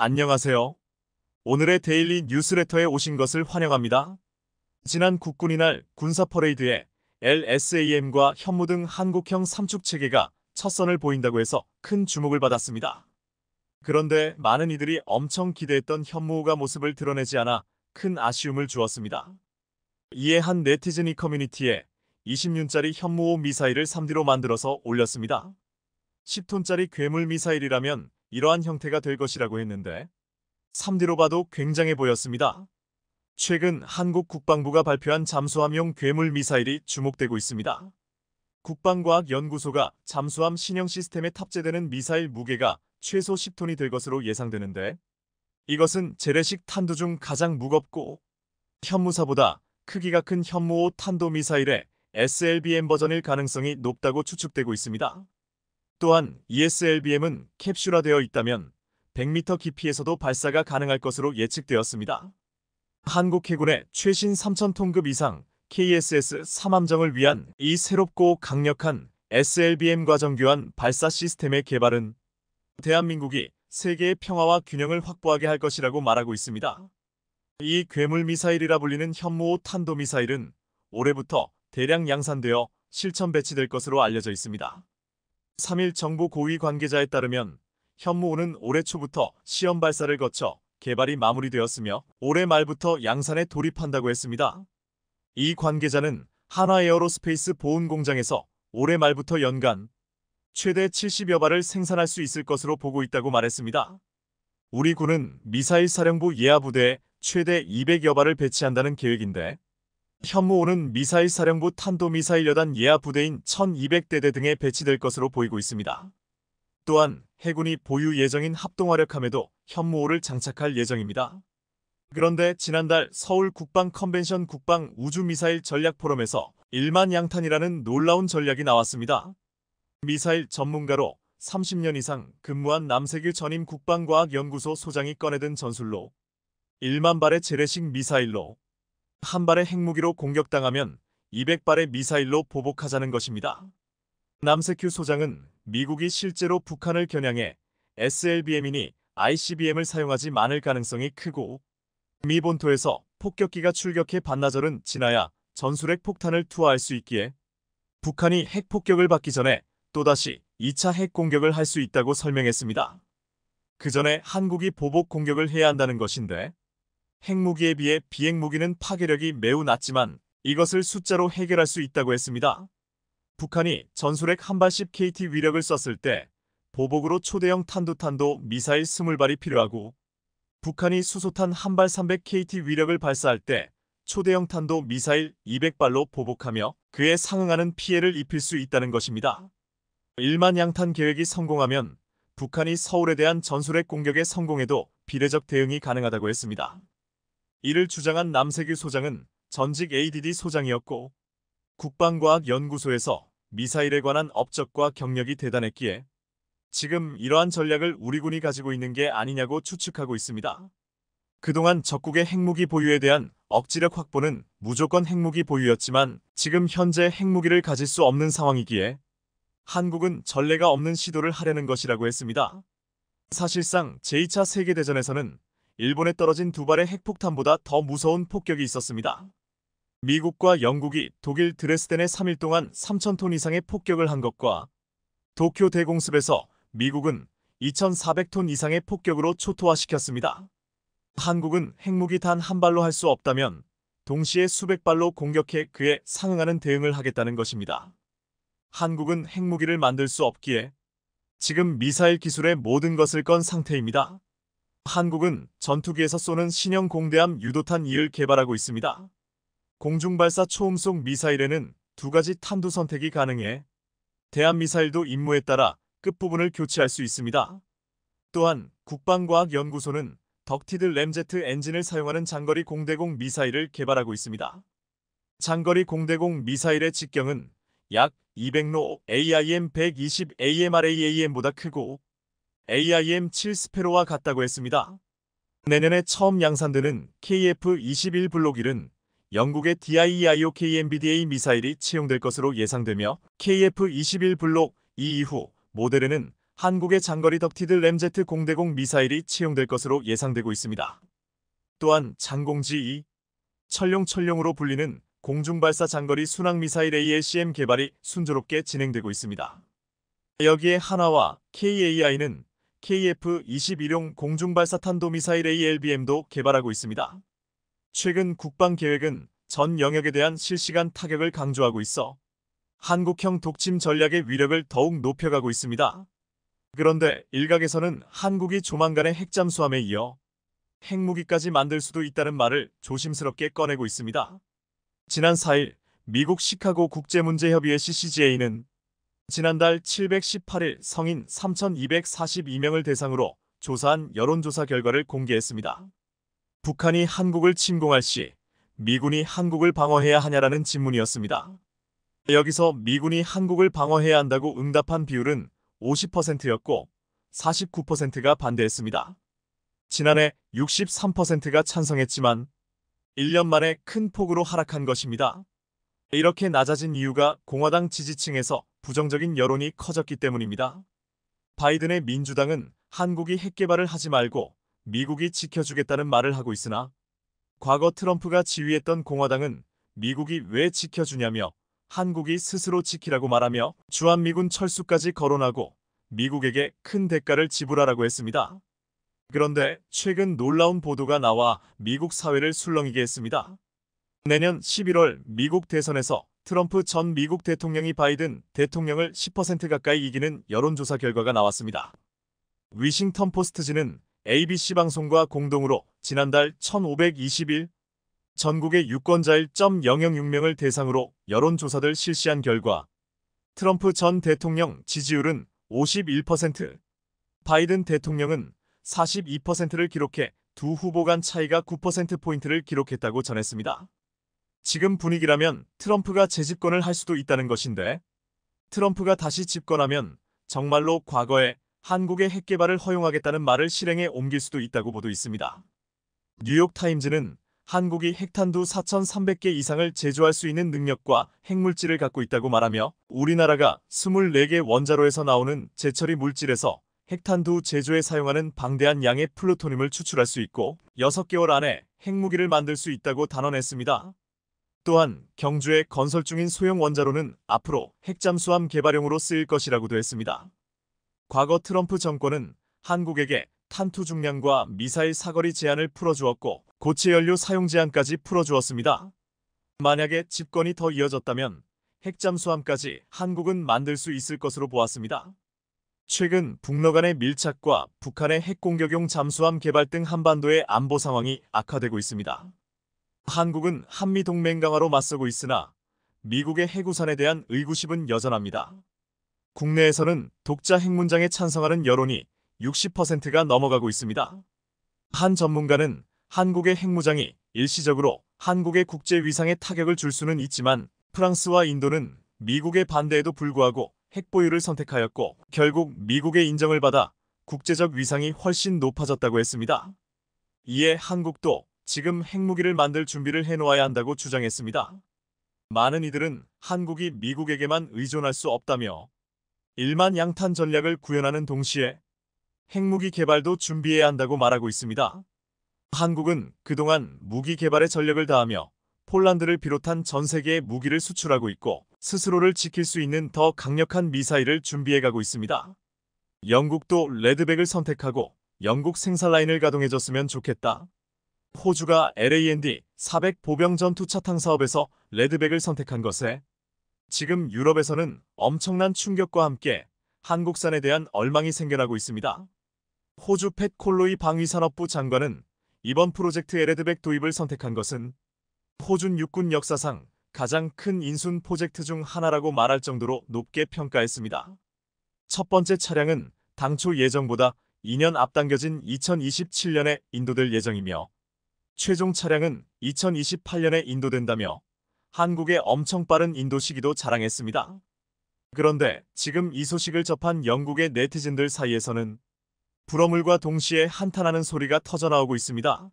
안녕하세요. 오늘의 데일리 뉴스레터에 오신 것을 환영합니다. 지난 국군의 날 군사 퍼레이드에 LSAM과 현무 등 한국형 삼축 체계가 첫 선을 보인다고 해서 큰 주목을 받았습니다. 그런데 많은 이들이 엄청 기대했던 현무호가 모습을 드러내지 않아 큰 아쉬움을 주었습니다. 이에 한 네티즌이 커뮤니티에 20륜짜리 현무호 미사일을 3D로 만들어서 올렸습니다. 10톤짜리 괴물 미사일이라면 이러한 형태가 될 것이라고 했는데 3D로 봐도 굉장해 보였습니다. 최근 한국 국방부가 발표한 잠수함용 괴물 미사일이 주목되고 있습니다. 국방과학연구소가 잠수함 신형 시스템에 탑재되는 미사일 무게가 최소 10톤이 될 것으로 예상되는데 이것은 재래식 탄두 중 가장 무겁고 현무사보다 크기가 큰 현무5 탄도미사일의 SLBM 버전일 가능성이 높다고 추측되고 있습니다. 또한 ESLBM은 캡슐화되어 있다면 100m 깊이에서도 발사가 가능할 것으로 예측되었습니다. 한국 해군의 최신 3000톤급 이상 KSS-3함정을 위한 이 새롭고 강력한 SLBM과 정교한 발사 시스템의 개발은 대한민국이 세계의 평화와 균형을 확보하게 할 것이라고 말하고 있습니다. 이 괴물 미사일이라 불리는 현무5 탄도미사일은 올해부터 대량 양산되어 실전 배치될 것으로 알려져 있습니다. 3일 정부 고위 관계자에 따르면 현무5는 올해 초부터 시험 발사를 거쳐 개발이 마무리되었으며 올해 말부터 양산에 돌입한다고 했습니다. 이 관계자는 한화에어로스페이스 보훈공장에서 올해 말부터 연간 최대 70여 발을 생산할 수 있을 것으로 보고 있다고 말했습니다. 우리 군은 미사일 사령부 예하부대에 최대 200여 발을 배치한다는 계획인데 현무5는 미사일 사령부 탄도미사일 여단 예하부대인 1200대대 등에 배치될 것으로 보이고 있습니다. 또한 해군이 보유 예정인 합동화력함에도 현무5를 장착할 예정입니다. 그런데 지난달 서울 국방 컨벤션 국방 우주미사일 전략 포럼에서 1만 양탄이라는 놀라운 전략이 나왔습니다. 미사일 전문가로 30년 이상 근무한 남세길 전임 국방과학연구소 소장이 꺼내든 전술로 1만 발의 재래식 미사일로 한 발의 핵무기로 공격당하면 200발의 미사일로 보복하자는 것입니다. 남세큐 소장은 미국이 실제로 북한을 겨냥해 SLBM이니 ICBM을 사용하지 않을 가능성이 크고 미 본토에서 폭격기가 출격해 반나절은 지나야 전술핵 폭탄을 투하할 수 있기에 북한이 핵폭격을 받기 전에 또다시 2차 핵 공격을 할 수 있다고 설명했습니다. 그 전에 한국이 보복 공격을 해야 한다는 것인데 핵무기에 비해 비핵무기는 파괴력이 매우 낮지만 이것을 숫자로 해결할 수 있다고 했습니다. 북한이 전술핵 한 발씩 KT 위력을 썼을 때 보복으로 초대형 탄도 미사일 20발이 필요하고 북한이 수소탄 한 발 300KT 위력을 발사할 때 초대형 탄도 미사일 200발로 보복하며 그에 상응하는 피해를 입힐 수 있다는 것입니다. 1만 양탄 계획이 성공하면 북한이 서울에 대한 전술핵 공격에 성공해도 비례적 대응이 가능하다고 했습니다. 이를 주장한 남세규 소장은 전직 ADD 소장이었고 국방과학연구소에서 미사일에 관한 업적과 경력이 대단했기에 지금 이러한 전략을 우리 군이 가지고 있는 게 아니냐고 추측하고 있습니다. 그동안 적국의 핵무기 보유에 대한 억지력 확보는 무조건 핵무기 보유였지만 지금 현재 핵무기를 가질 수 없는 상황이기에 한국은 전례가 없는 시도를 하려는 것이라고 했습니다. 사실상 제2차 세계대전에서는 일본에 떨어진 2발의 핵폭탄보다 더 무서운 폭격이 있었습니다. 미국과 영국이 독일 드레스덴에 3일 동안 3,000톤 이상의 폭격을 한 것과 도쿄 대공습에서 미국은 2,400톤 이상의 폭격으로 초토화시켰습니다. 한국은 핵무기 단 한 발로 할 수 없다면 동시에 수백 발로 공격해 그에 상응하는 대응을 하겠다는 것입니다. 한국은 핵무기를 만들 수 없기에 지금 미사일 기술의 모든 것을 건 상태입니다. 한국은 전투기에서 쏘는 신형 공대함 유도탄 2를 개발하고 있습니다. 공중발사 초음속 미사일에는 2가지 탄두 선택이 가능해 대한미사일도 임무에 따라 끝부분을 교체할 수 있습니다. 또한 국방과학연구소는 덕티드 램제트 엔진을 사용하는 장거리 공대공 미사일을 개발하고 있습니다. 장거리 공대공 미사일의 직경은 약 200로 AIM-120 AMRAAM보다 크고 AIM-7 스페로와 같다고 했습니다. 내년에 처음 양산되는 KF-21 블록 1은 영국의 DIEIOK MBDA 미사일이 채용될 것으로 예상되며 KF-21 블록 2 이후 모델에는 한국의 장거리 덕티드 램제트 공대공 미사일이 채용될 것으로 예상되고 있습니다. 또한 장공지-2, 철룡으로 불리는 공중발사 장거리 순항미사일 ALCM 개발이 순조롭게 진행되고 있습니다. 여기에 한화와 KAI는 KF-21용 공중발사탄도미사일 ALBM도 개발하고 있습니다. 최근 국방계획은 전 영역에 대한 실시간 타격을 강조하고 있어 한국형 독침 전략의 위력을 더욱 높여가고 있습니다. 그런데 일각에서는 한국이 조만간의 핵잠수함에 이어 핵무기까지 만들 수도 있다는 말을 조심스럽게 꺼내고 있습니다. 지난 4일 미국 시카고 국제문제협의회 CCGA는 지난달 718일 성인 3,242명을 대상으로 조사한 여론조사 결과를 공개했습니다. 북한이 한국을 침공할 시 미군이 한국을 방어해야 하냐라는 질문이었습니다. 여기서 미군이 한국을 방어해야 한다고 응답한 비율은 50%였고 49%가 반대했습니다. 지난해 63%가 찬성했지만 1년 만에 큰 폭으로 하락한 것입니다. 이렇게 낮아진 이유가 공화당 지지층에서 부정적인 여론이 커졌기 때문입니다. 바이든의 민주당은 한국이 핵개발을 하지 말고 미국이 지켜주겠다는 말을 하고 있으나 과거 트럼프가 지휘했던 공화당은 미국이 왜 지켜주냐며 한국이 스스로 지키라고 말하며 주한미군 철수까지 거론하고 미국에게 큰 대가를 지불하라고 했습니다. 그런데 최근 놀라운 보도가 나와 미국 사회를 술렁이게 했습니다. 내년 11월 미국 대선에서 트럼프 전 미국 대통령이 바이든 대통령을 10% 가까이 이기는 여론조사 결과가 나왔습니다. 위싱턴 포스트지는 ABC 방송과 공동으로 지난달 1521 전국의 유권자일 0.006명을 대상으로 여론조사를 실시한 결과 트럼프 전 대통령 지지율은 51%, 바이든 대통령은 42%를 기록해 두 후보 간 차이가 9%포인트를 기록했다고 전했습니다. 지금 분위기라면 트럼프가 재집권을 할 수도 있다는 것인데 트럼프가 다시 집권하면 정말로 과거에 한국의 핵개발을 허용하겠다는 말을 실행에 옮길 수도 있다고 보도 있습니다. 뉴욕타임즈는 한국이 핵탄두 4,300개 이상을 제조할 수 있는 능력과 핵물질을 갖고 있다고 말하며 우리나라가 24개 원자로에서 나오는 재처리 물질에서 핵탄두 제조에 사용하는 방대한 양의 플루토늄을 추출할 수 있고 6개월 안에 핵무기를 만들 수 있다고 단언했습니다. 또한 경주에 건설 중인 소형 원자로는 앞으로 핵잠수함 개발용으로 쓰일 것이라고도 했습니다. 과거 트럼프 정권은 한국에게 탄두 중량과 미사일 사거리 제한을 풀어주었고 고체 연료 사용 제한까지 풀어주었습니다. 만약에 집권이 더 이어졌다면 핵잠수함까지 한국은 만들 수 있을 것으로 보았습니다. 최근 북러 간의 밀착과 북한의 핵공격용 잠수함 개발 등 한반도의 안보 상황이 악화되고 있습니다. 한국은 한미동맹 강화로 맞서고 있으나 미국의 핵우산에 대한 의구심은 여전합니다. 국내에서는 독자 핵문장에 찬성하는 여론이 60%가 넘어가고 있습니다. 한 전문가는 한국의 핵무장이 일시적으로 한국의 국제 위상에 타격을 줄 수는 있지만 프랑스와 인도는 미국의 반대에도 불구하고 핵보유를 선택하였고 결국 미국의 인정을 받아 국제적 위상이 훨씬 높아졌다고 했습니다. 이에 한국도 지금 핵무기를 만들 준비를 해놓아야 한다고 주장했습니다. 많은 이들은 한국이 미국에게만 의존할 수 없다며 일만 양탄 전략을 구현하는 동시에 핵무기 개발도 준비해야 한다고 말하고 있습니다. 한국은 그동안 무기 개발에 전력을 다하며 폴란드를 비롯한 전 세계에 무기를 수출하고 있고 스스로를 지킬 수 있는 더 강력한 미사일을 준비해가고 있습니다. 영국도 레드백을 선택하고 영국 생산 라인을 가동해줬으면 좋겠다. 호주가 LAND-400 보병 전투차탕 사업에서 레드백을 선택한 것에 지금 유럽에서는 엄청난 충격과 함께 한국산에 대한 얼망이 생겨나고 있습니다. 호주 팻 콜로이 방위산업부 장관은 이번 프로젝트 레드백 도입을 선택한 것은 호준 육군 역사상 가장 큰 인순 프로젝트 중 하나라고 말할 정도로 높게 평가했습니다. 첫 번째 차량은 당초 예정보다 2년 앞당겨진 2027년에 인도될 예정이며 최종 차량은 2028년에 인도된다며 한국의 엄청 빠른 인도 시기도 자랑했습니다. 그런데 지금 이 소식을 접한 영국의 네티즌들 사이에서는 불어물과 동시에 한탄하는 소리가 터져나오고 있습니다.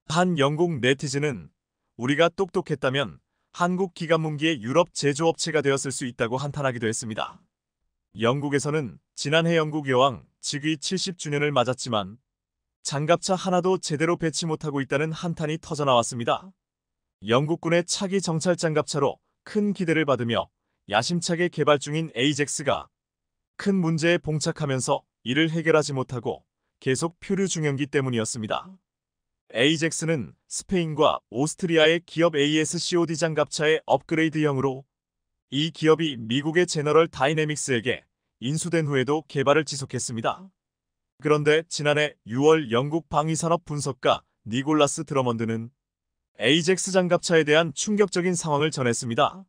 한 영국 네티즌은 우리가 똑똑했다면 한국 기관문기의 유럽 제조업체가 되었을 수 있다고 한탄하기도 했습니다. 영국에서는 지난해 영국 여왕 즉위 70주년을 맞았지만 장갑차 하나도 제대로 배치 못하고 있다는 한탄이 터져나왔습니다. 영국군의 차기 정찰 장갑차로 큰 기대를 받으며 야심차게 개발 중인 에이젝스가 큰 문제에 봉착하면서 이를 해결하지 못하고 계속 표류 중이었기 때문이었습니다. 에이젝스는 스페인과 오스트리아의 기업 ASCOD 장갑차의 업그레이드형으로 이 기업이 미국의 제너럴 다이내믹스에게 인수된 후에도 개발을 지속했습니다. 그런데 지난해 6월 영국 방위산업 분석가 니콜라스 드러먼드는 에이젝스 장갑차에 대한 충격적인 상황을 전했습니다.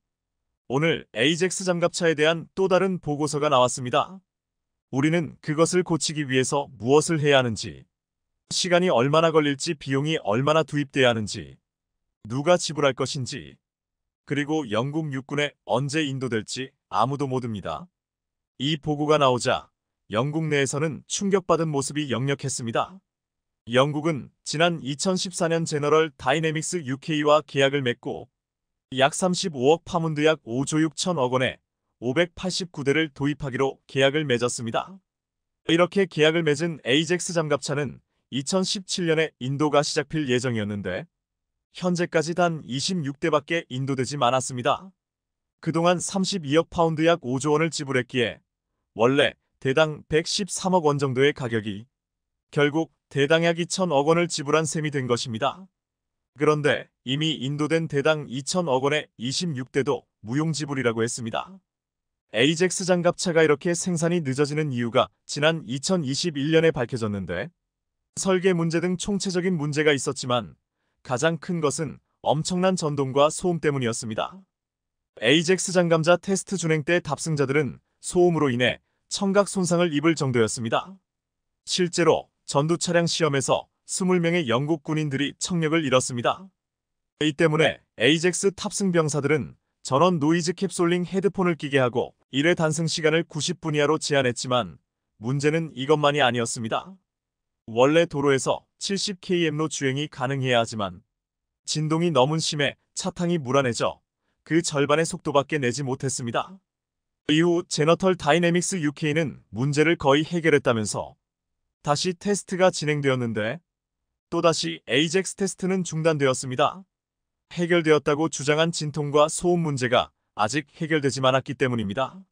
오늘 에이젝스 장갑차에 대한 또 다른 보고서가 나왔습니다. 우리는 그것을 고치기 위해서 무엇을 해야 하는지, 시간이 얼마나 걸릴지, 비용이 얼마나 투입돼야 하는지, 누가 지불할 것인지, 그리고 영국 육군에 언제 인도될지 아무도 모릅니다. 이 보고가 나오자 영국 내에서는 충격받은 모습이 역력했습니다. 영국은 지난 2014년 제너럴 다이내믹스 UK와 계약을 맺고 약 35억 파운드 약 5조 6천억 원에 589대를 도입하기로 계약을 맺었습니다. 이렇게 계약을 맺은 에이젝스 장갑차는 2017년에 인도가 시작필 예정이었는데 현재까지 단 26대밖에 인도되지 않았습니다. 그동안 32억 파운드 약 5조 원을 지불했기에 원래 대당 113억 원 정도의 가격이 결국 대당 약 2천억 원을 지불한 셈이 된 것입니다. 그런데 이미 인도된 대당 2천억 원의 26대도 무용지불이라고 했습니다. 에이젝스 장갑차가 이렇게 생산이 늦어지는 이유가 지난 2021년에 밝혀졌는데 설계 문제 등 총체적인 문제가 있었지만 가장 큰 것은 엄청난 전동과 소음 때문이었습니다. 에이젝스 장갑차 테스트 준행 때 탑승자들은 소음으로 인해 청각 손상을 입을 정도였습니다. 실제로 전투 차량 시험에서 20명의 영국 군인들이 청력을 잃었습니다. 이 때문에 에이젝스 탑승 병사들은 전원 노이즈 캡솔링 헤드폰을 끼게 하고 1회 단승 시간을 90분 이하로 제한했지만 문제는 이것만이 아니었습니다. 원래 도로에서 70km로 주행이 가능해야 하지만 진동이 너무 심해 차탕이 불안해져 그 절반의 속도밖에 내지 못했습니다. 이후 제너럴 다이내믹스 UK는 문제를 거의 해결했다면서 다시 테스트가 진행되었는데 또다시 에이젝스 테스트는 중단되었습니다. 해결되었다고 주장한 진동과 소음 문제가 아직 해결되지 않았기 때문입니다.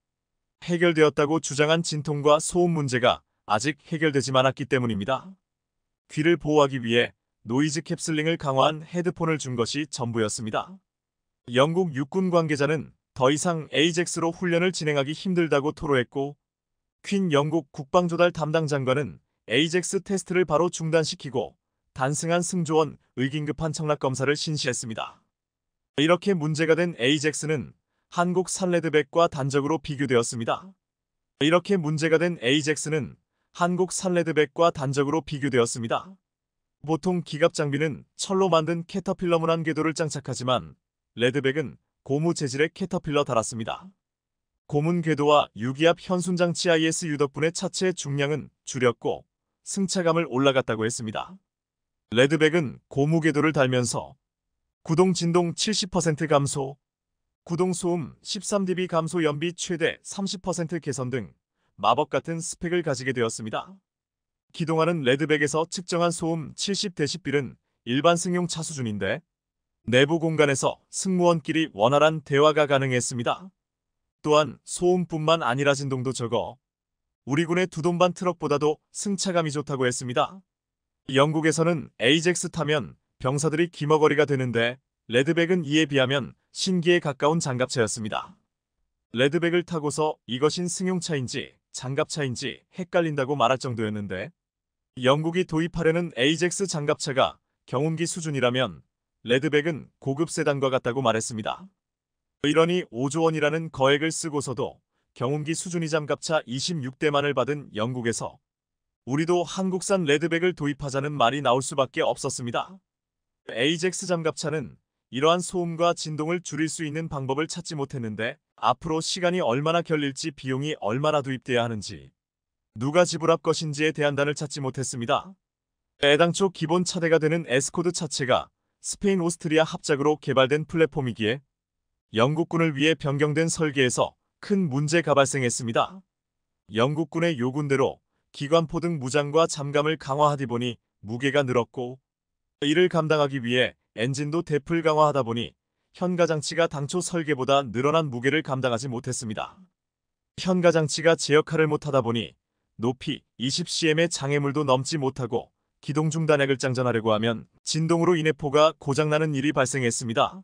해결되었다고 주장한 진동과 소음 문제가 아직 해결되지 않았기 때문입니다. 귀를 보호하기 위해 노이즈 캡슬링을 강화한 헤드폰을 준 것이 전부였습니다. 영국 육군 관계자는 더 이상 에이젝스로 훈련을 진행하기 힘들다고 토로했고 퀸 영국 국방조달 담당 장관은 에이젝스 테스트를 바로 중단시키고 단승한 승조원 의긴급한 청락 검사를 신시했습니다. 이렇게 문제가 된 에이젝스는 한국산 레드백과 단적으로 비교되었습니다. 이렇게 문제가 된 에이젝스는 한국산 레드백과 단적으로 비교되었습니다. 보통 기갑 장비는 철로 만든 캐터필러 문안 궤도를 장착하지만 레드백은 고무 재질의 캐터필러 달았습니다. 고문 궤도와 유기압 현순장치 ISU 덕분에 차체의 중량은 줄였고 승차감을 올라갔다고 했습니다. 레드백은 고무 궤도를 달면서 구동 진동 70% 감소, 구동 소음 13dB 감소, 연비 최대 30% 개선 등 마법 같은 스펙을 가지게 되었습니다. 기동하는 레드백에서 측정한 소음 70dB는 일반 승용 차 수준인데 내부 공간에서 승무원끼리 원활한 대화가 가능했습니다. 또한 소음뿐만 아니라 진동도 적어 우리 군의 두 돈반 트럭보다도 승차감이 좋다고 했습니다. 영국에서는 에이젝스 타면 병사들이 기머거리가 되는데 레드백은 이에 비하면 신기에 가까운 장갑차였습니다. 레드백을 타고서 이것인 승용차인지 장갑차인지 헷갈린다고 말할 정도였는데 영국이 도입하려는 에이젝스 장갑차가 경운기 수준이라면 레드백은 고급 세단과 같다고 말했습니다. 이러니 5조 원이라는 거액을 쓰고서도 경운기 수준이 장갑차 26대만을 받은 영국에서 우리도 한국산 레드백을 도입하자는 말이 나올 수밖에 없었습니다. 에이젝스 장갑차는 이러한 소음과 진동을 줄일 수 있는 방법을 찾지 못했는데 앞으로 시간이 얼마나 걸릴지, 비용이 얼마나 투입돼야 하는지, 누가 지불할 것인지에 대한 단을 찾지 못했습니다. 애당초 기본 차대가 되는 에스코드 차체가 스페인 오스트리아 합작으로 개발된 플랫폼이기에 영국군을 위해 변경된 설계에서 큰 문제가 발생했습니다. 영국군의 요군대로 기관포 등 무장과 잠감을 강화하다 보니 무게가 늘었고, 이를 감당하기 위해 엔진도 대풀 강화하다 보니 현가장치가 당초 설계보다 늘어난 무게를 감당하지 못했습니다. 현가장치가 제 역할을 못하다 보니 높이 20cm의 장애물도 넘지 못하고 기동 중단액을 장전하려고 하면 진동으로 인해 포가 고장나는 일이 발생했습니다.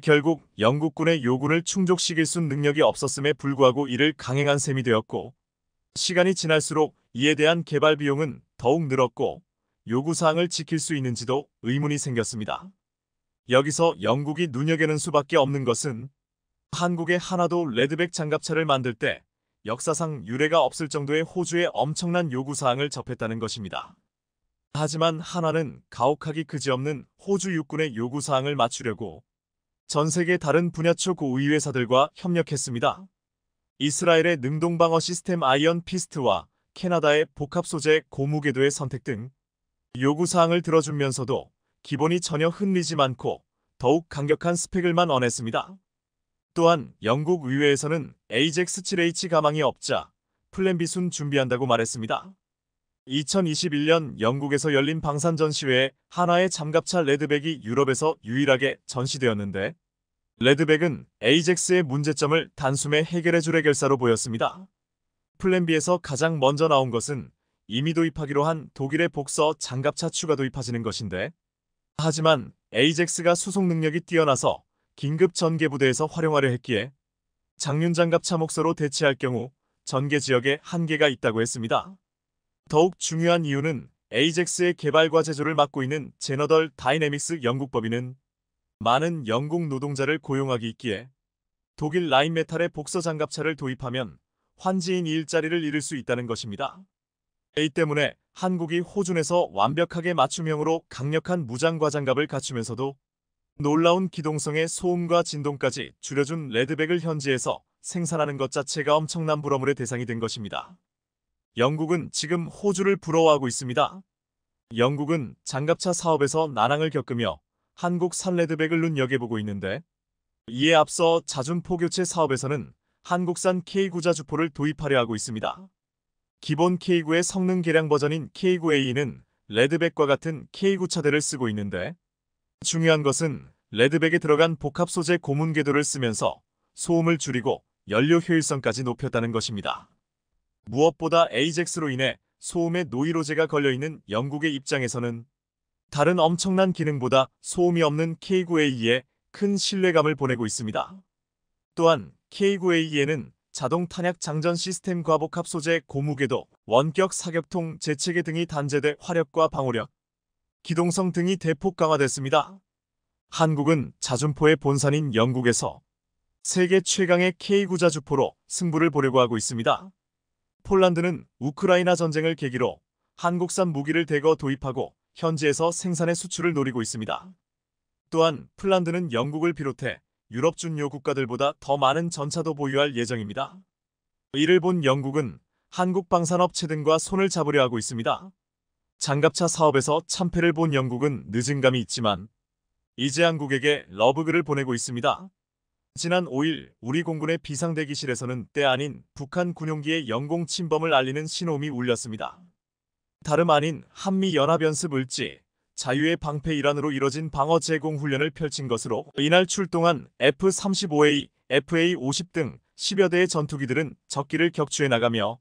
결국 영국군의 요군을 충족시킬 수 능력이 없었음에 불구하고 이를 강행한 셈이 되었고, 시간이 지날수록 이에 대한 개발 비용은 더욱 늘었고 요구사항을 지킬 수 있는지도 의문이 생겼습니다. 여기서 영국이 눈여겨는 수밖에 없는 것은 한국의 하나도 레드백 장갑차를 만들 때 역사상 유례가 없을 정도의 호주의 엄청난 요구사항을 접했다는 것입니다. 하지만 한화는 가혹하기 그지없는 호주 육군의 요구사항을 맞추려고 전 세계 다른 분야 초고위 회사들과 협력했습니다. 이스라엘의 능동방어 시스템 아이언 피스트와 캐나다의 복합 소재 고무궤도의 선택 등 요구사항을 들어주면서도 기본이 전혀 흔들리지 않고 더욱 강력한 스펙을만 원했습니다. 또한 영국 의회에서는 AJ-17H 가망이 없자 플랜 B순 준비한다고 말했습니다. 2021년 영국에서 열린 방산 전시회에 한화의 잠갑차 레드백이 유럽에서 유일하게 전시되었는데, 레드백은 AJAX의 문제점을 단숨에 해결해줄 해결사로 보였습니다. 플랜 B에서 가장 먼저 나온 것은 이미 도입하기로 한 독일의 복서 장갑차 추가 도입하지는 것인데, 하지만 AJAX가 수송 능력이 뛰어나서 긴급 전개 부대에서 활용하려 했기에 장륜 장갑차 목서로 대체할 경우 전개 지역에 한계가 있다고 했습니다. 더욱 중요한 이유는 AJAX의 개발과 제조를 맡고 있는 제너럴 다이내믹스 영국 법인은 많은 영국 노동자를 고용하기 있기에 독일 라인메탈의 복서 장갑차를 도입하면 환지인 일자리를 잃을 수 있다는 것입니다. 이 때문에 한국이 호준에서 완벽하게 맞춤형으로 강력한 무장과 장갑을 갖추면서도 놀라운 기동성의 소음과 진동까지 줄여준 레드백을 현지에서 생산하는 것 자체가 엄청난 부러움의 대상이 된 것입니다. 영국은 지금 호주를 부러워하고 있습니다. 영국은 장갑차 사업에서 난항을 겪으며 한국산 레드백을 눈여겨보고 있는데, 이에 앞서 자준포 교체 사업에서는 한국산 K9자 주포를 도입하려 하고 있습니다. 기본 K9의 성능 개량 버전인 K9A는 레드백과 같은 K9 차대를 쓰고 있는데, 중요한 것은 레드백에 들어간 복합 소재 고문 궤도를 쓰면서 소음을 줄이고 연료 효율성까지 높였다는 것입니다. 무엇보다 AJAX로 인해 소음에 노이로제가 걸려있는 영국의 입장에서는 다른 엄청난 기능보다 소음이 없는 K9A에 큰 신뢰감을 보내고 있습니다. 또한 K9A에는 자동 탄약 장전 시스템 과복합 소재 고무궤도, 원격 사격통 재체계 등이 단제돼 화력과 방호력, 기동성 등이 대폭 강화됐습니다. 한국은 자준포의 본산인 영국에서 세계 최강의 K9자 주포로 승부를 보려고 하고 있습니다. 폴란드는 우크라이나 전쟁을 계기로 한국산 무기를 대거 도입하고 현지에서 생산의 수출을 노리고 있습니다. 또한 폴란드는 영국을 비롯해 유럽 준요 국가들보다 더 많은 전차도 보유할 예정입니다. 이를 본 영국은 한국 방산업체 등과 손을 잡으려 하고 있습니다. 장갑차 사업에서 참패를 본 영국은 늦은 감이 있지만 이제 한국에게 러브글을 보내고 있습니다. 지난 5일 우리 공군의 비상대기실에서는 때 아닌 북한 군용기의 영공 침범을 알리는 신호음이 울렸습니다. 다름 아닌 한미연합연습 을지 자유의 방패 일환으로 이뤄진 방어 제공 훈련을 펼친 것으로, 이날 출동한 F-35A, FA-50 등 10여 대의 전투기들은 적기를 격추해 나가며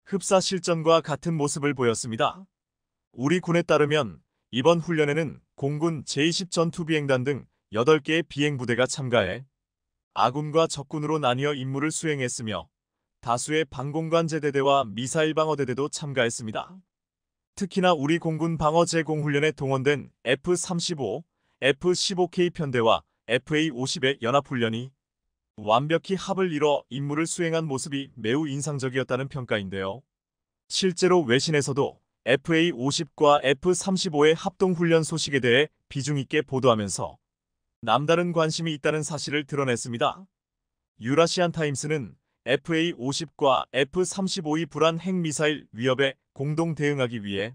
흡사 실전과 같은 모습을 보였습니다. 우리 군에 따르면 이번 훈련에는 공군 제20 전투비행단 등 8개의 비행부대가 참가해 아군과 적군으로 나뉘어 임무를 수행했으며 다수의 방공관제대대와 미사일 방어대대도 참가했습니다. 특히나 우리 공군 방어 제공 훈련에 동원된 F-35, F-15K 편대와 FA-50의 연합훈련이 완벽히 합을 이뤄 임무를 수행한 모습이 매우 인상적이었다는 평가인데요. 실제로 외신에서도 FA-50과 F-35의 합동훈련 소식에 대해 비중 있게 보도하면서 남다른 관심이 있다는 사실을 드러냈습니다. 유라시안 타임스는 FA-50과 F-35의 불안 핵미사일 위협에 공동 대응하기 위해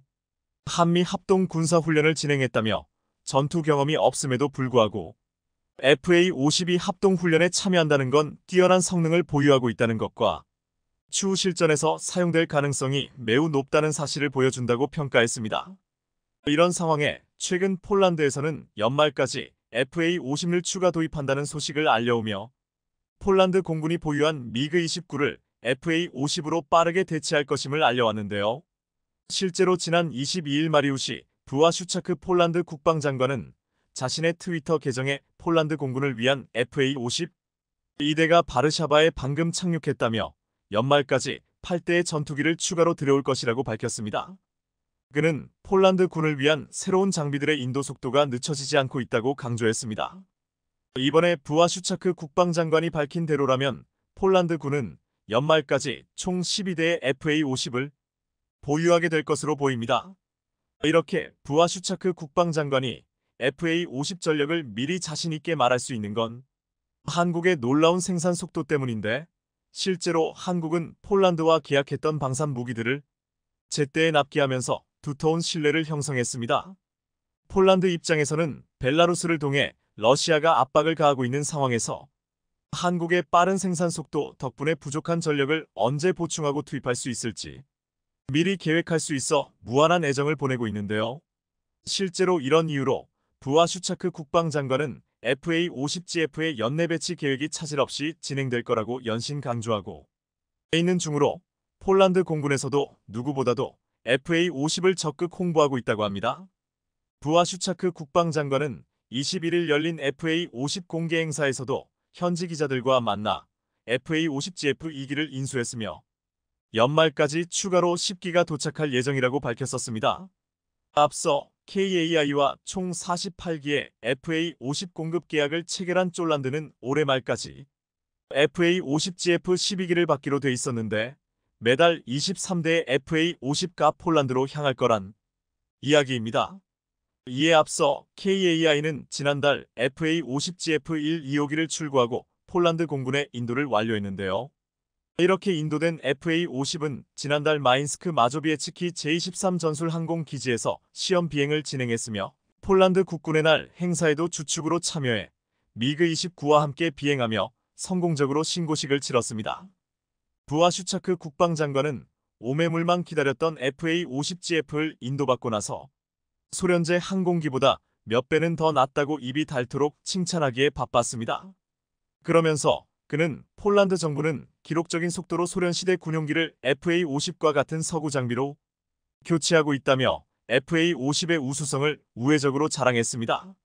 한미 합동 군사훈련을 진행했다며 전투 경험이 없음에도 불구하고 FA-52 합동훈련에 참여한다는 건 뛰어난 성능을 보유하고 있다는 것과 추후 실전에서 사용될 가능성이 매우 높다는 사실을 보여준다고 평가했습니다. 이런 상황에 최근 폴란드에서는 연말까지 FA-50을 추가 도입한다는 소식을 알려오며 폴란드 공군이 보유한 미그-29를 FA-50으로 빠르게 대체할 것임을 알려왔는데요. 실제로 지난 22일 마리우시 부아슈차크 폴란드 국방장관은 자신의 트위터 계정에 폴란드 공군을 위한 FA-50 2대가 바르샤바에 방금 착륙했다며 연말까지 8대의 전투기를 추가로 들여올 것이라고 밝혔습니다. 그는 폴란드 군을 위한 새로운 장비들의 인도 속도가 늦춰지지 않고 있다고 강조했습니다. 이번에 부아슈차크 국방장관이 밝힌 대로라면 폴란드 군은 연말까지 총 12대의 FA-50을 보유하게 될 것으로 보입니다. 이렇게 부아슈차크 국방장관이 FA-50 전력을 미리 자신있게 말할 수 있는 건 한국의 놀라운 생산 속도 때문인데, 실제로 한국은 폴란드와 계약했던 방산 무기들을 제때에 납기하면서 두터운 신뢰를 형성했습니다. 폴란드 입장에서는 벨라루스를 통해 러시아가 압박을 가하고 있는 상황에서 한국의 빠른 생산 속도 덕분에 부족한 전력을 언제 보충하고 투입할 수 있을지 미리 계획할 수 있어 무한한 애정을 보내고 있는데요. 실제로 이런 이유로 부아슈차크 국방장관은 FA-50GF의 연내 배치 계획이 차질 없이 진행될 거라고 연신 강조하고 있는 중으로 폴란드 공군에서도 누구보다도 FA-50을 적극 홍보하고 있다고 합니다. 부아슈차크 국방장관은 21일 열린 FA-50 공개 행사에서도 현지 기자들과 만나 FA-50GF 2기를 인수했으며 연말까지 추가로 10기가 도착할 예정이라고 밝혔었습니다. 앞서 KAI와 총 48기의 FA-50 공급 계약을 체결한 폴란드는 올해 말까지 FA-50GF 12기를 받기로 돼 있었는데 매달 23대의 FA-50가 폴란드로 향할 거란 이야기입니다. 이에 앞서 KAI는 지난달 FA-50GF 1, 2호기를 출고하고 폴란드 공군에 인도를 완료했는데요. 이렇게 인도된 FA-50은 지난달 마인스크 마조비에츠키 제23 전술 항공기지에서 시험 비행을 진행했으며 폴란드 국군의 날 행사에도 주축으로 참여해 미그-29와 함께 비행하며 성공적으로 신고식을 치렀습니다. 부아슈차크 국방장관은 오매물만 기다렸던 FA-50GF를 인도받고 나서 소련제 항공기보다 몇 배는 더 낫다고 입이 닳도록 칭찬하기에 바빴습니다. 그러면서 그는 폴란드 정부는 기록적인 속도로 소련시대 군용기를 FA-50과 같은 서구 장비로 교체하고 있다며 FA-50의 우수성을 우회적으로 자랑했습니다.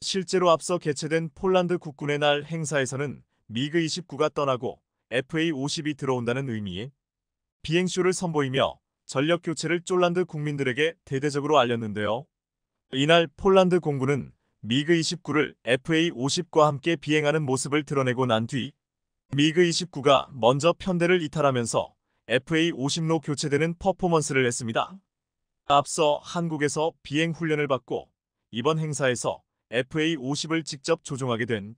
실제로 앞서 개최된 폴란드 국군의 날 행사에서는 미그-29가 떠나고 FA-50이 들어온다는 의미의 비행쇼를 선보이며 전력 교체를 폴란드 국민들에게 대대적으로 알렸는데요. 이날 폴란드 공군은 미그-29를 FA-50과 함께 비행하는 모습을 드러내고 난 뒤 미그-29가 먼저 편대를 이탈하면서 FA-50로 교체되는 퍼포먼스를 했습니다. 앞서 한국에서 비행 훈련을 받고 이번 행사에서 FA-50을 직접 조종하게 된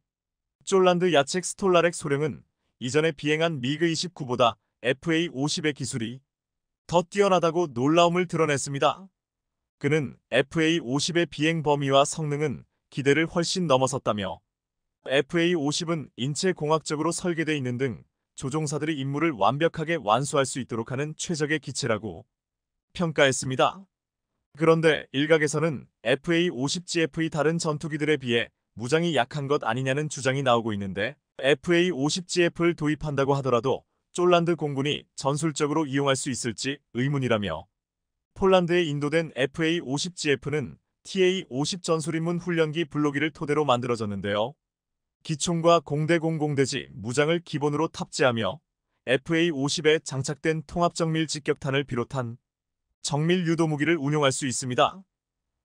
폴란드 야첵 스톨라렉 소령은 이전에 비행한 미그-29보다 FA-50의 기술이 더 뛰어나다고 놀라움을 드러냈습니다. 그는 FA-50의 비행 범위와 성능은 기대를 훨씬 넘어섰다며 FA-50은 인체공학적으로 설계되어 있는 등 조종사들이 임무를 완벽하게 완수할 수 있도록 하는 최적의 기체라고 평가했습니다. 그런데 일각에서는 FA-50GF의 다른 전투기들에 비해 무장이 약한 것 아니냐는 주장이 나오고 있는데 FA-50GF를 도입한다고 하더라도 폴란드 공군이 전술적으로 이용할 수 있을지 의문이라며 폴란드에 인도된 FA-50GF는 TA-50 전술임문 훈련기 블로기를 토대로 만들어졌는데요. 기총과 공대 공공대지 무장을 기본으로 탑재하며 FA-50에 장착된 통합정밀 직격탄을 비롯한 정밀 유도 무기를 운용할 수 있습니다.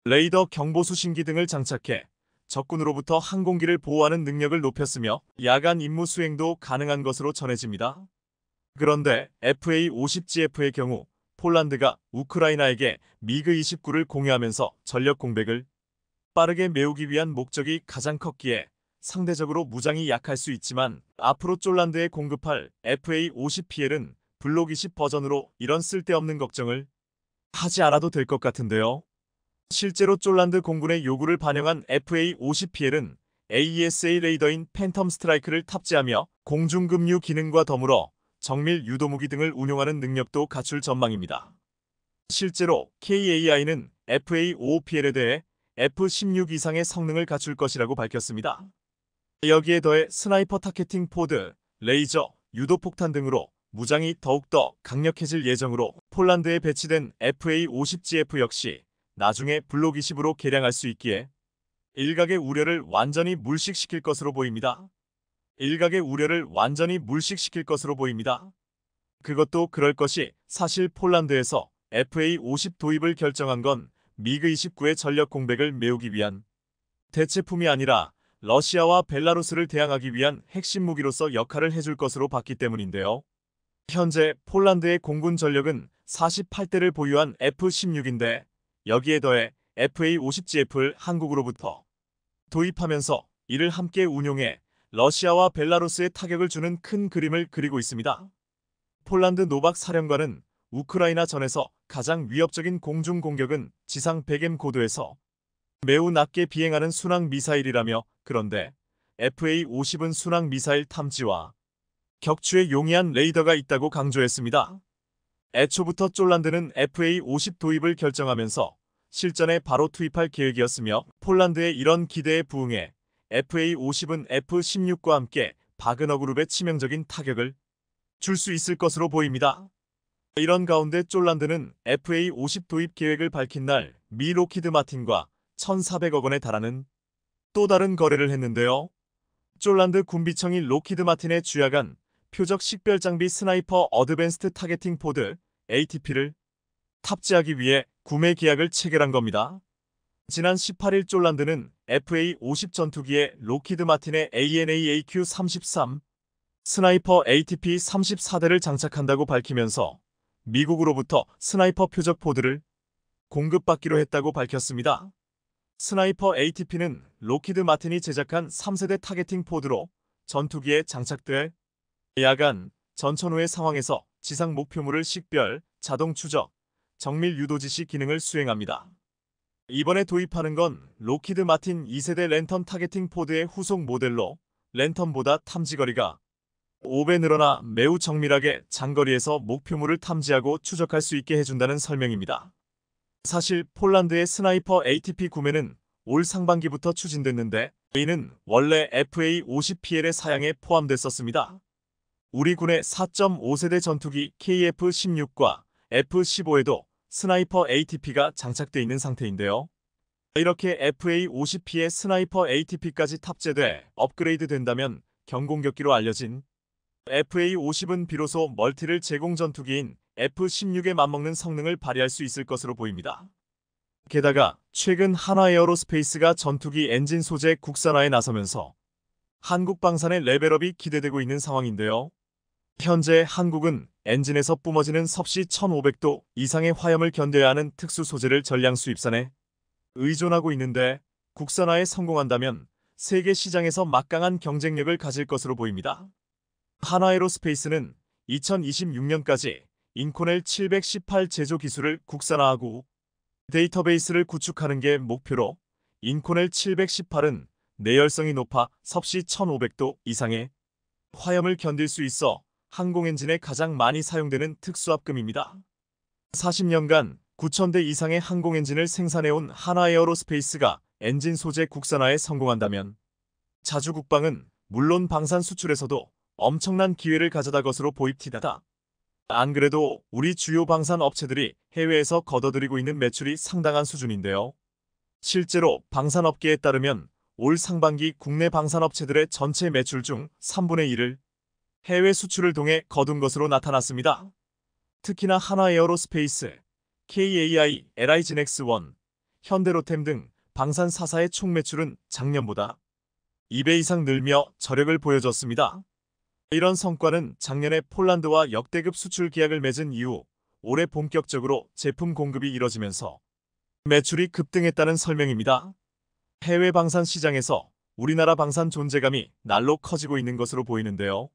레이더 경보 수신기 등을 장착해 적군으로부터 항공기를 보호하는 능력을 높였으며 야간 임무 수행도 가능한 것으로 전해집니다. 그런데 FA-50GF의 경우 폴란드가 우크라이나에게 미그-29를 공유하면서 전력 공백을 빠르게 메우기 위한 목적이 가장 컸기에 상대적으로 무장이 약할 수 있지만 앞으로 폴란드에 공급할 FA-50PL은 블록 20 버전으로 이런 쓸데없는 걱정을 하지 않아도 될 것 같은데요. 실제로 폴란드 공군의 요구를 반영한 FA-50PL은 AESA 레이더인 팬텀 스트라이크를 탑재하며 공중급류 기능과 더불어 정밀 유도무기 등을 운용하는 능력도 갖출 전망입니다. 실제로 KAI는 FA-55PL에 대해 F-16 이상의 성능을 갖출 것이라고 밝혔습니다. 여기에 더해 스나이퍼 타겟팅 포드, 레이저, 유도폭탄 등으로 무장이 더욱더 강력해질 예정으로 폴란드에 배치된 FA-50GF 역시 나중에 블록 20으로 개량할 수 있기에 일각의 우려를 완전히 물식시킬 것으로 보입니다. 그것도 그럴 것이 사실 폴란드에서 FA-50 도입을 결정한 건 미그-29의 전력 공백을 메우기 위한 대체품이 아니라 러시아와 벨라루스를 대항하기 위한 핵심 무기로서 역할을 해줄 것으로 봤기 때문인데요. 현재 폴란드의 공군 전력은 48대를 보유한 F-16인데 여기에 더해 FA-50GF를 한국으로부터 도입하면서 이를 함께 운용해 러시아와 벨라루스에 타격을 주는 큰 그림을 그리고 있습니다. 폴란드 노박 사령관은 우크라이나 전에서 가장 위협적인 공중 공격은 지상 100m 고도에서 매우 낮게 비행하는 순항 미사일이라며 그런데 FA-50은 순항 미사일 탐지와 격추에 용이한 레이더가 있다고 강조했습니다. 애초부터 쫄란드는 FA-50 도입을 결정하면서 실전에 바로 투입할 계획이었으며 폴란드의 이런 기대에 부응해 FA-50은 F-16과 함께 바그너 그룹에 치명적인 타격을 줄 수 있을 것으로 보입니다. 이런 가운데 쫄란드는 FA-50 도입 계획을 밝힌 날 미 로키드 마틴과 1,400억 원에 달하는 또 다른 거래를 했는데요. 쫄란드 군비청이 로키드 마틴에 주약한 표적 식별장비 스나이퍼 어드밴스드 타겟팅 포드 ATP를 탑재하기 위해 구매 계약을 체결한 겁니다. 지난 18일 쫄란드는 FA-50 전투기에 로키드 마틴의 ANAAQ-33 스나이퍼 ATP 34대를 장착한다고 밝히면서 미국으로부터 스나이퍼 표적 포드를 공급받기로 했다고 밝혔습니다. 스나이퍼 ATP는 로키드 마틴이 제작한 3세대 타겟팅 포드로 전투기에 장착될 야간, 전천 후의 상황에서 지상 목표물을 식별, 자동 추적, 정밀 유도 지시 기능을 수행합니다. 이번에 도입하는 건 로키드 마틴 2세대 랜턴 타겟팅 포드의 후속 모델로 랜턴보다 탐지거리가 5배 늘어나 매우 정밀하게 장거리에서 목표물을 탐지하고 추적할 수 있게 해준다는 설명입니다. 사실 폴란드의 스나이퍼 ATP 구매는 올 상반기부터 추진됐는데 이는 원래 FA-50PL의 사양에 포함됐었습니다. 우리 군의 4.5세대 전투기 KF-16과 F-15에도 스나이퍼 ATP가 장착돼 있는 상태인데요. 이렇게 FA-50P에 스나이퍼 ATP까지 탑재돼 업그레이드 된다면 경공격기로 알려진 FA-50은 비로소 멀티를 제공 전투기인 F-16에 맞먹는 성능을 발휘할 수 있을 것으로 보입니다. 게다가 최근 한화에어로스페이스가 전투기 엔진 소재 국산화에 나서면서 한국 방산의 레벨업이 기대되고 있는 상황인데요. 현재 한국은 엔진에서 뿜어지는 섭씨 1500도 이상의 화염을 견뎌야 하는 특수 소재를 전량 수입산에 의존하고 있는데 국산화에 성공한다면 세계 시장에서 막강한 경쟁력을 가질 것으로 보입니다. 한화에로스페이스는 2026년까지 인코넬 718 제조 기술을 국산화하고 데이터베이스를 구축하는 게 목표로 인코넬 718은 내열성이 높아 섭씨 1500도 이상의 화염을 견딜 수 있어 항공엔진에 가장 많이 사용되는 특수합금입니다. 40년간 9,000대 이상의 항공엔진을 생산해온 한화에어로스페이스가 엔진 소재 국산화에 성공한다면 자주 국방은 물론 방산 수출에서도 엄청난 기회를 가져다 것으로 보입니다. 안 그래도 우리 주요 방산 업체들이 해외에서 걷어들이고 있는 매출이 상당한 수준인데요. 실제로 방산업계에 따르면 올 상반기 국내 방산업체들의 전체 매출 중 3분의 1을 해외 수출을 통해 거둔 것으로 나타났습니다. 특히나 한화에어로스페이스, KAI, LI진엑스1, 현대로템 등 방산 4사의 총 매출은 작년보다 2배 이상 늘며 저력을 보여줬습니다. 이런 성과는 작년에 폴란드와 역대급 수출 계약을 맺은 이후 올해 본격적으로 제품 공급이 이뤄지면서 매출이 급등했다는 설명입니다. 해외 방산 시장에서 우리나라 방산 존재감이 날로 커지고 있는 것으로 보이는데요.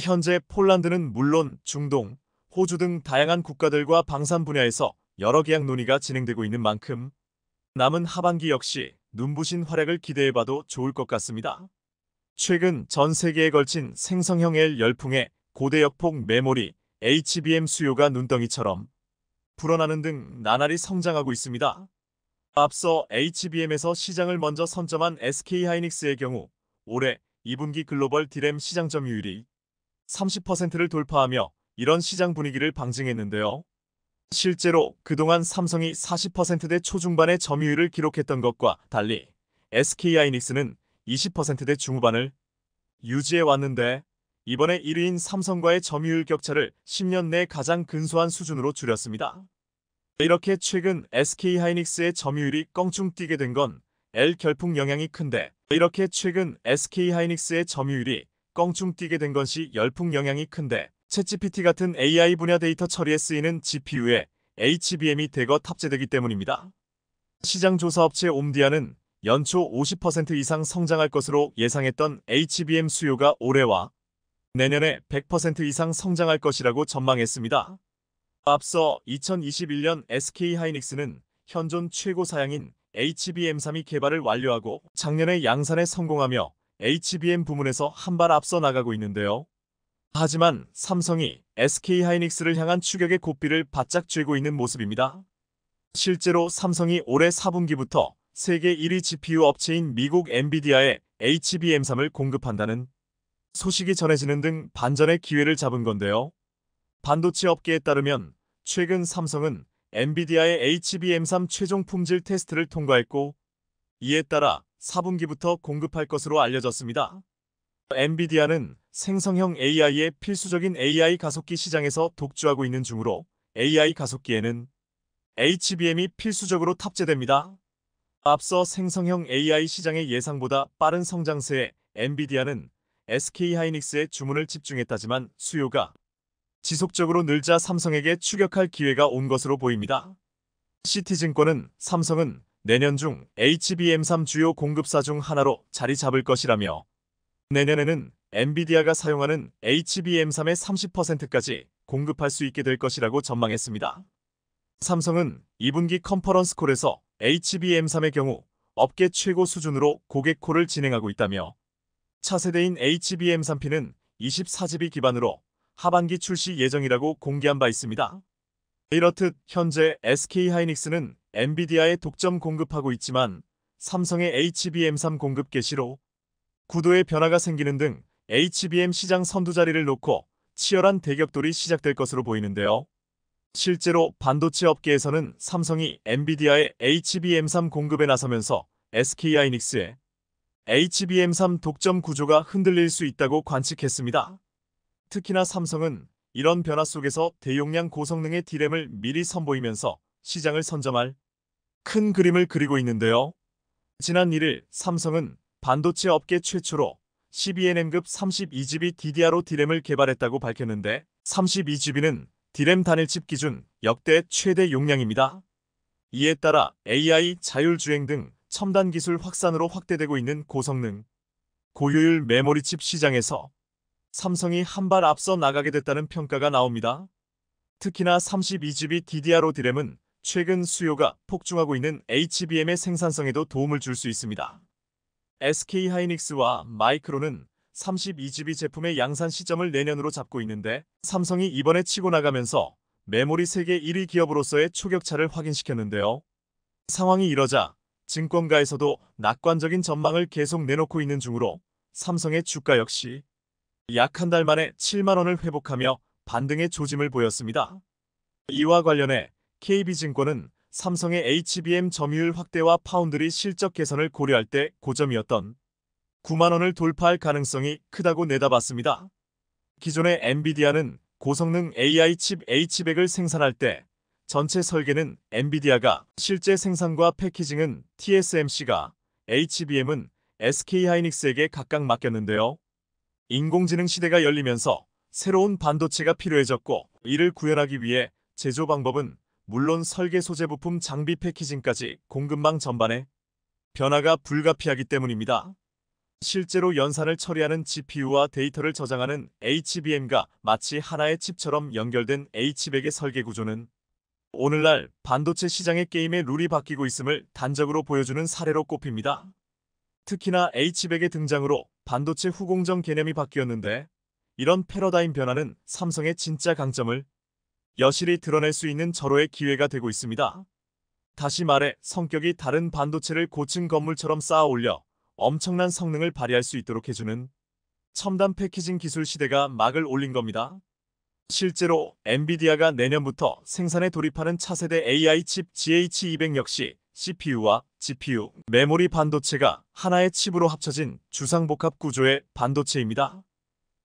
현재 폴란드는 물론 중동, 호주 등 다양한 국가들과 방산 분야에서 여러 계약 논의가 진행되고 있는 만큼 남은 하반기 역시 눈부신 활약을 기대해봐도 좋을 것 같습니다. 최근 전 세계에 걸친 생성형 L 열풍에 고대역폭 메모리, HBM 수요가 눈덩이처럼 불어나는 등 나날이 성장하고 있습니다. 앞서 HBM에서 시장을 먼저 선점한 SK하이닉스의 경우 올해 2분기 글로벌 D램 시장 점유율이 30%를 돌파하며 이런 시장 분위기를 방증했는데요. 실제로 그동안 삼성이 40%대 초중반의 점유율을 기록했던 것과 달리 SK하이닉스는 20%대 중후반을 유지해 왔는데 이번에 1위인 삼성과의 점유율 격차를 10년 내 가장 근소한 수준으로 줄였습니다. 이렇게 최근 SK하이닉스의 점유율이 껑충 뛰게 된 건 L 결풍 영향이 큰데 이렇게 최근 SK하이닉스의 점유율이 껑충 뛰게 된 것이 열풍 영향이 큰데 챗GPT 같은 AI 분야 데이터 처리에 쓰이는 GPU에 HBM이 대거 탑재되기 때문입니다. 시장 조사 업체 옴디아는 연초 50% 이상 성장할 것으로 예상했던 HBM 수요가 올해와 내년에 100% 이상 성장할 것이라고 전망했습니다. 앞서 2021년 SK하이닉스는 현존 최고 사양인 HBM3이 개발을 완료하고 작년에 양산에 성공하며 HBM 부문에서 한 발 앞서 나가고 있는데요. 하지만 삼성이 SK하이닉스를 향한 추격의 고삐를 바짝 쥐고 있는 모습입니다. 실제로 삼성이 올해 4분기부터 세계 1위 GPU 업체인 미국 엔비디아에 HBM3을 공급한다는 소식이 전해지는 등 반전의 기회를 잡은 건데요. 반도체 업계에 따르면 최근 삼성은 엔비디아의 HBM3 최종 품질 테스트를 통과했고 이에 따라 4분기부터 공급할 것으로 알려졌습니다. 엔비디아는 생성형 AI의 필수적인 AI 가속기 시장에서 독주하고 있는 중으로 AI 가속기에는 HBM이 필수적으로 탑재됩니다. 앞서 생성형 AI 시장의 예상보다 빠른 성장세에 엔비디아는 SK하이닉스에 주문을 집중했다지만 수요가 지속적으로 늘자 삼성에게 추격할 기회가 온 것으로 보입니다. 시티증권은 삼성은 내년 중 HBM3 주요 공급사 중 하나로 자리 잡을 것이라며 내년에는 엔비디아가 사용하는 HBM3의 30%까지 공급할 수 있게 될 것이라고 전망했습니다. 삼성은 2분기 컨퍼런스 콜에서 HBM3의 경우 업계 최고 수준으로 고객 콜을 진행하고 있다며 차세대인 HBM3P는 24GB 기반으로 하반기 출시 예정이라고 공개한 바 있습니다. 이렇듯 현재 SK하이닉스는 엔비디아에 독점 공급하고 있지만 삼성의 HBM3 공급 개시로 구도의 변화가 생기는 등 HBM 시장 선두 자리를 놓고 치열한 대격돌이 시작될 것으로 보이는데요. 실제로 반도체 업계에서는 삼성이 엔비디아의 HBM3 공급에 나서면서 SK하이닉스의 HBM3 독점 구조가 흔들릴 수 있다고 관측했습니다. 특히나 삼성은 이런 변화 속에서 대용량 고성능의 D램을 미리 선보이면서 시장을 선점할 큰 그림을 그리고 있는데요. 지난 1일 삼성은 반도체 업계 최초로 12nm급 32GB DDR5 D램을 개발했다고 밝혔는데 32GB는 D램 단일칩 기준 역대 최대 용량입니다. 이에 따라 AI, 자율주행 등 첨단 기술 확산으로 확대되고 있는 고성능, 고효율 메모리칩 시장에서 삼성이 한 발 앞서 나가게 됐다는 평가가 나옵니다. 특히나 32GB DDR5 D램은 최근 수요가 폭증하고 있는 HBM의 생산성에도 도움을 줄 수 있습니다. SK하이닉스와 마이크론은 32GB 제품의 양산 시점을 내년으로 잡고 있는데 삼성이 이번에 치고 나가면서 메모리 세계 1위 기업으로서의 초격차를 확인시켰는데요. 상황이 이러자 증권가에서도 낙관적인 전망을 계속 내놓고 있는 중으로 삼성의 주가 역시 약 한 달 만에 7만원을 회복하며 반등의 조짐을 보였습니다. 이와 관련해 KB증권은 삼성의 HBM 점유율 확대와 파운드리 실적 개선을 고려할 때 고점이었던 9만원을 돌파할 가능성이 크다고 내다봤습니다. 기존의 엔비디아는 고성능 AI 칩 H100을 생산할 때 전체 설계는 엔비디아가 실제 생산과 패키징은 TSMC가 HBM은 SK하이닉스에게 각각 맡겼는데요. 인공지능 시대가 열리면서 새로운 반도체가 필요해졌고 이를 구현하기 위해 제조 방법은 물론 설계 소재 부품 장비 패키징까지 공급망 전반에 변화가 불가피하기 때문입니다. 실제로 연산을 처리하는 GPU와 데이터를 저장하는 HBM과 마치 하나의 칩처럼 연결된 H100의 설계 구조는 오늘날 반도체 시장의 게임의 룰이 바뀌고 있음을 단적으로 보여주는 사례로 꼽힙니다. 특히나 H100의 등장으로 반도체 후공정 개념이 바뀌었는데 이런 패러다임 변화는 삼성의 진짜 강점을 여실히 드러낼 수 있는 절호의 기회가 되고 있습니다. 다시 말해 성격이 다른 반도체를 고층 건물처럼 쌓아 올려 엄청난 성능을 발휘할 수 있도록 해주는 첨단 패키징 기술 시대가 막을 올린 겁니다. 실제로 엔비디아가 내년부터 생산에 돌입하는 차세대 AI 칩 GH200 역시 CPU와 GPU, 메모리 반도체가 하나의 칩으로 합쳐진 주상복합 구조의 반도체입니다.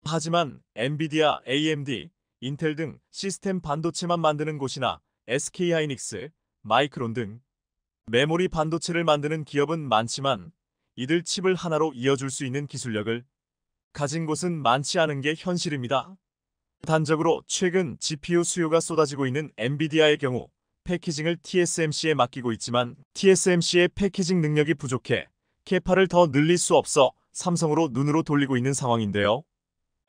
하지만 엔비디아, AMD, 인텔 등 시스템 반도체만 만드는 곳이나 SK하이닉스, 마이크론 등 메모리 반도체를 만드는 기업은 많지만 이들 칩을 하나로 이어줄 수 있는 기술력을 가진 곳은 많지 않은 게 현실입니다. 단적으로 최근 GPU 수요가 쏟아지고 있는 엔비디아의 경우 패키징을 TSMC에 맡기고 있지만 TSMC의 패키징 능력이 부족해 캐파를 더 늘릴 수 없어 삼성으로 눈으로 돌리고 있는 상황인데요.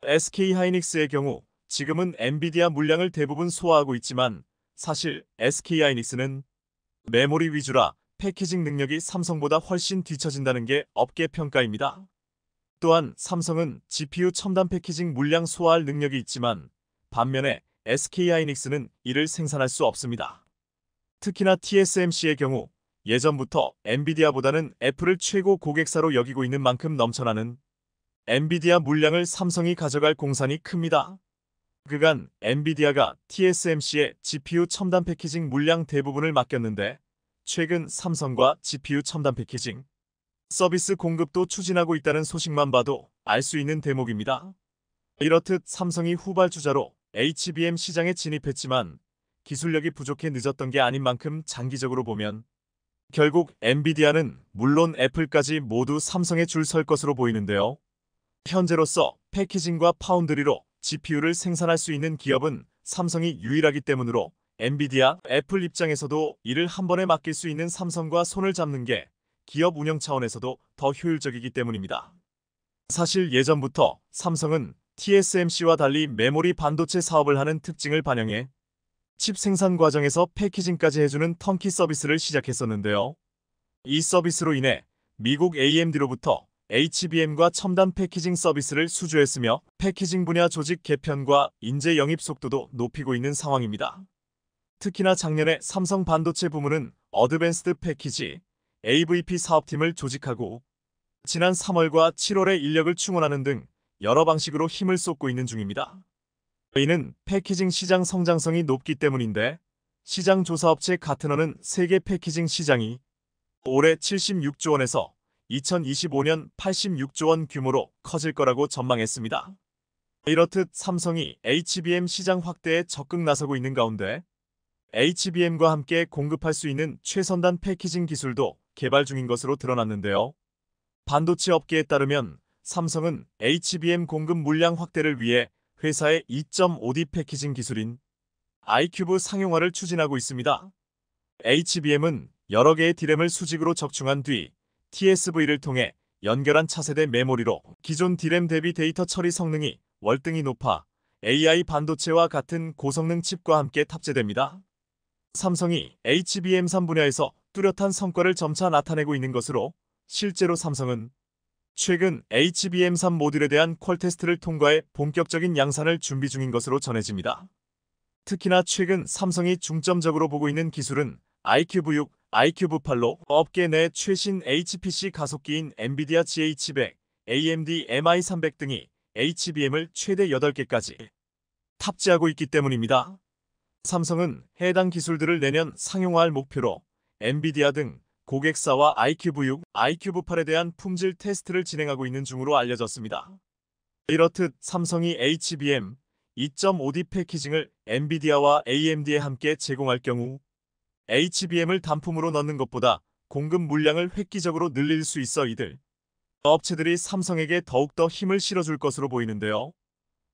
SK하이닉스의 경우 지금은 엔비디아 물량을 대부분 소화하고 있지만 사실 SK하이닉스는 메모리 위주라 패키징 능력이 삼성보다 훨씬 뒤처진다는 게 업계 평가입니다. 또한 삼성은 GPU 첨단 패키징 물량 소화할 능력이 있지만 반면에 SK하이닉스는 이를 생산할 수 없습니다. 특히나 TSMC의 경우 예전부터 엔비디아보다는 애플을 최고 고객사로 여기고 있는 만큼 넘쳐나는 엔비디아 물량을 삼성이 가져갈 공산이 큽니다. 그간 엔비디아가 TSMC의 GPU 첨단 패키징 물량 대부분을 맡겼는데 최근 삼성과 GPU 첨단 패키징 서비스 공급도 추진하고 있다는 소식만 봐도 알 수 있는 대목입니다. 이렇듯 삼성이 후발주자로 HBM 시장에 진입했지만 기술력이 부족해 늦었던 게 아닌 만큼 장기적으로 보면 결국 엔비디아는 물론 애플까지 모두 삼성에 줄 설 것으로 보이는데요. 현재로서 패키징과 파운드리로 GPU를 생산할 수 있는 기업은 삼성이 유일하기 때문으로 엔비디아, 애플 입장에서도 이를 한 번에 맡길 수 있는 삼성과 손을 잡는 게 기업 운영 차원에서도 더 효율적이기 때문입니다. 사실 예전부터 삼성은 TSMC와 달리 메모리 반도체 사업을 하는 특징을 반영해 칩 생산 과정에서 패키징까지 해주는 턴키 서비스를 시작했었는데요. 이 서비스로 인해 미국 AMD로부터 HBM과 첨단 패키징 서비스를 수주했으며 패키징 분야 조직 개편과 인재 영입 속도도 높이고 있는 상황입니다. 특히나 작년에 삼성 반도체 부문은 어드밴스드 패키지 AVP 사업팀을 조직하고 지난 3월과 7월에 인력을 충원하는 등 여러 방식으로 힘을 쏟고 있는 중입니다. 이는 패키징 시장 성장성이 높기 때문인데 시장 조사업체 가트너는 세계 패키징 시장이 올해 76조 원에서 2025년 86조 원 규모로 커질 거라고 전망했습니다. 이렇듯 삼성이 HBM 시장 확대에 적극 나서고 있는 가운데 HBM과 함께 공급할 수 있는 최선단 패키징 기술도 개발 중인 것으로 드러났는데요. 반도체 업계에 따르면 삼성은 HBM 공급 물량 확대를 위해 회사의 2.5D 패키징 기술인 아이큐브 상용화를 추진하고 있습니다. HBM은 여러 개의 디램을 수직으로 적충한 뒤 TSV를 통해 연결한 차세대 메모리로 기존 디램 대비 데이터 처리 성능이 월등히 높아 AI 반도체와 같은 고성능 칩과 함께 탑재됩니다. 삼성이 HBM3 분야에서 뚜렷한 성과를 점차 나타내고 있는 것으로 실제로 삼성은 최근 HBM3 모듈에 대한 퀄 테스트를 통과해 본격적인 양산을 준비 중인 것으로 전해집니다. 특히나 최근 삼성이 중점적으로 보고 있는 기술은 iQV6, iQV8로 업계 내 최신 HPC 가속기인 엔비디아 GH100, AMD MI300 등이 HBM을 최대 8개까지 탑재하고 있기 때문입니다. 삼성은 해당 기술들을 내년 상용화할 목표로 엔비디아 등 고객사와 iQV6, iQV8에 대한 품질 테스트를 진행하고 있는 중으로 알려졌습니다. 이렇듯 삼성이 HBM 2.5D 패키징을 엔비디아와 AMD에 함께 제공할 경우 HBM을 단품으로 넣는 것보다 공급 물량을 획기적으로 늘릴 수 있어 이들 업체들이 삼성에게 더욱더 힘을 실어줄 것으로 보이는데요.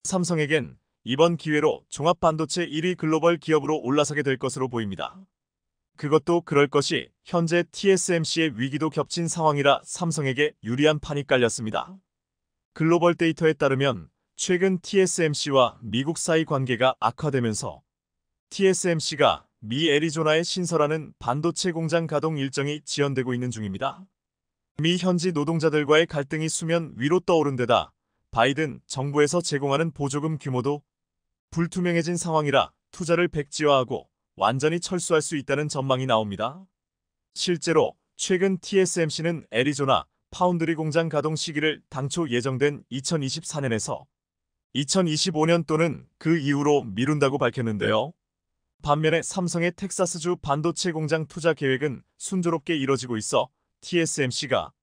삼성에겐 이번 기회로 종합반도체 1위 글로벌 기업으로 올라서게 될 것으로 보입니다. 그것도 그럴 것이 현재 TSMC의 위기도 겹친 상황이라 삼성에게 유리한 판이 깔렸습니다. 글로벌 데이터에 따르면 최근 TSMC와 미국 사이 관계가 악화되면서 TSMC가 미 애리조나에 신설하는 반도체 공장 가동 일정이 지연되고 있는 중입니다. 미 현지 노동자들과의 갈등이 수면 위로 떠오른 데다 바이든 정부에서 제공하는 보조금 규모도 불투명해진 상황이라 투자를 백지화하고 완전히 철수할 수 있다는 전망이 나옵니다. 실제로 최근 TSMC는 애리조나 파운드리 공장 가동 시기를 당초 예정된 2024년에서 2025년 또는 그 이후로 미룬다고 밝혔는데요. 반면에 삼성의 텍사스주 반도체 공장 투자 계획은 순조롭게 이뤄지고 있어 TSMC가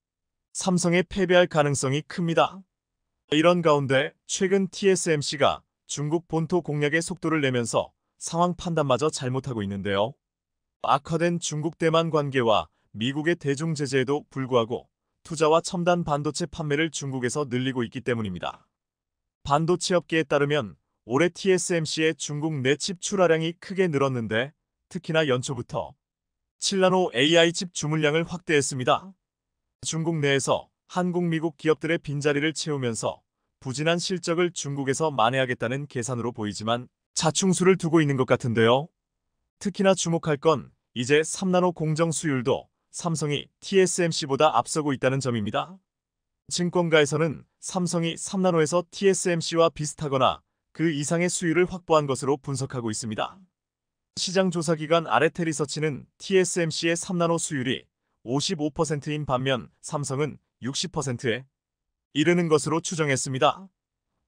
삼성에 패배할 가능성이 큽니다. 이런 가운데 최근 TSMC가 중국 본토 공략에 속도를 내면서 상황 판단마저 잘못하고 있는데요. 악화된 중국 대만 관계와 미국의 대중 제재에도 불구하고 투자와 첨단 반도체 판매를 중국에서 늘리고 있기 때문입니다. 반도체 업계에 따르면 올해 TSMC의 중국 내 칩 출하량이 크게 늘었는데 특히나 연초부터 7나노 AI 칩 주문량을 확대했습니다. 중국 내에서 한국, 미국 기업들의 빈자리를 채우면서 부진한 실적을 중국에서 만회하겠다는 계산으로 보이지만 자충수를 두고 있는 것 같은데요. 특히나 주목할 건 이제 3나노 공정 수율도 삼성이 TSMC보다 앞서고 있다는 점입니다. 증권가에서는 삼성이 3나노에서 TSMC와 비슷하거나 그 이상의 수율을 확보한 것으로 분석하고 있습니다. 시장조사기관 아레테리서치는 TSMC의 3나노 수율이 55%인 반면 삼성은 60%에 이르는 것으로 추정했습니다.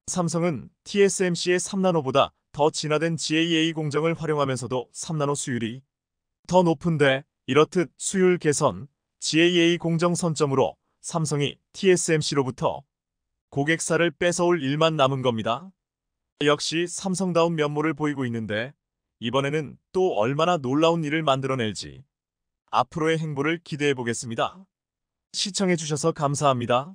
삼성은 TSMC의 3나노보다 더 진화된 GAA 공정을 활용하면서도 3나노 수율이 더 높은데 이렇듯 수율 개선, GAA 공정 선점으로 삼성이 TSMC로부터 고객사를 뺏어올 일만 남은 겁니다. 역시 삼성다운 면모를 보이고 있는데 이번에는 또 얼마나 놀라운 일을 만들어낼지 앞으로의 행보를 기대해 보겠습니다. 시청해주셔서 감사합니다.